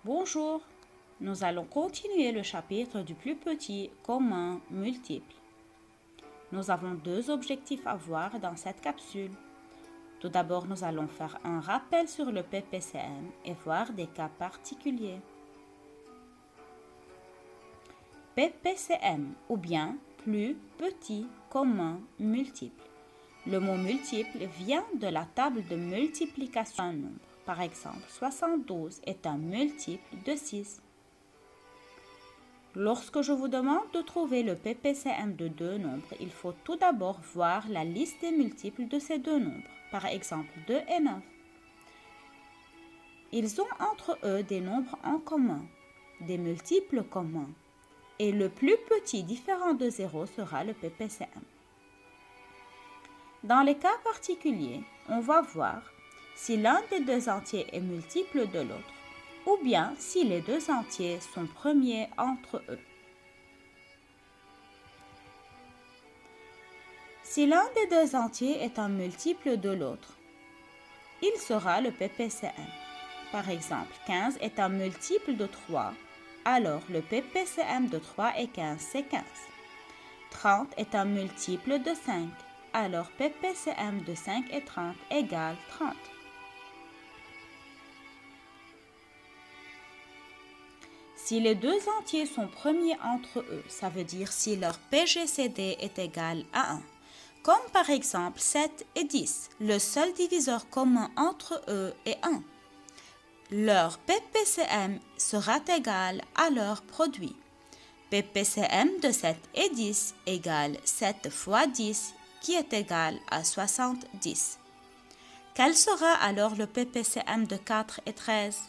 Bonjour, nous allons continuer le chapitre du plus petit commun multiple. Nous avons deux objectifs à voir dans cette capsule. Tout d'abord, nous allons faire un rappel sur le PPCM et voir des cas particuliers. PPCM ou bien plus petit commun multiple. Le mot multiple vient de la table de multiplication d'un nombre. Par exemple, 72 est un multiple de 6. Lorsque je vous demande de trouver le PPCM de deux nombres, il faut tout d'abord voir la liste des multiples de ces deux nombres. Par exemple, 2 et 9. Ils ont entre eux des nombres en commun, des multiples communs. Et le plus petit différent de 0 sera le PPCM. Dans les cas particuliers, on va voir si l'un des deux entiers est multiple de l'autre, ou bien si les deux entiers sont premiers entre eux. Si l'un des deux entiers est un multiple de l'autre, il sera le PPCM. Par exemple, 15 est un multiple de 3, alors le PPCM de 3 et 15, c'est 15. 30 est un multiple de 5, alors PPCM de 5 et 30 égale 30. Si les deux entiers sont premiers entre eux, ça veut dire si leur PGCD est égal à 1. Comme par exemple 7 et 10, le seul diviseur commun entre eux est 1. Leur PPCM sera égal à leur produit. PPCM de 7 et 10 égale 7 fois 10 qui est égal à 70. Quel sera alors le PPCM de 4 et 13?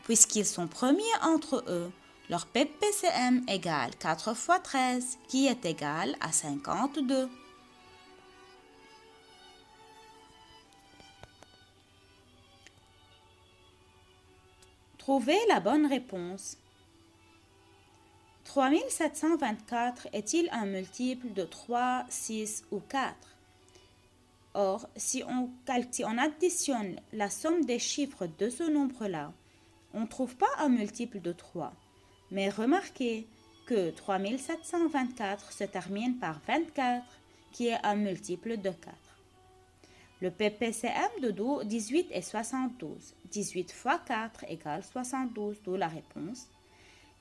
Puisqu'ils sont premiers entre eux, leur PPCM égale 4 fois 13 qui est égal à 52. Trouvez la bonne réponse. 3724 est-il un multiple de 3, 6 ou 4? Or, si on additionne la somme des chiffres de ce nombre-là, on ne trouve pas un multiple de 3. Mais remarquez que 3724 se termine par 24, qui est un multiple de 4. Le PPCM de 18 est 72. 18 fois 4 égale 72, d'où la réponse.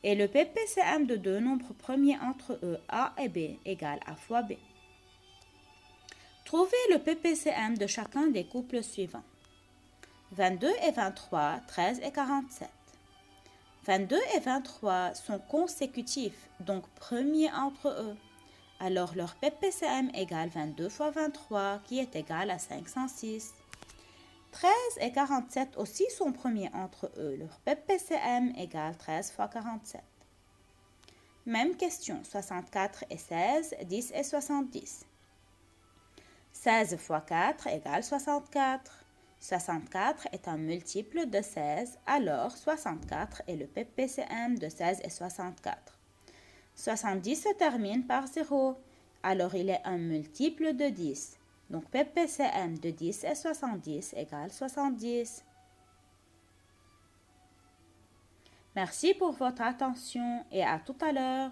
Et le PPCM de deux nombres premiers entre eux, A et B, égale A fois B. Trouvez le PPCM de chacun des couples suivants. 22 et 23, 13 et 47. 22 et 23 sont consécutifs, donc premiers entre eux. Alors leur PPCM égale 22 fois 23, qui est égal à 506. 13 et 47 aussi sont premiers entre eux. Leur PPCM égale 13 fois 47. Même question, 64 et 16, 10 et 70. 16 fois 4 égale 64. 64 est un multiple de 16, alors 64 est le PPCM de 16 et 64. 70 se termine par 0, alors il est un multiple de 10. Donc PPCM de 10 et 70 égale 70. Merci pour votre attention et à tout à l'heure.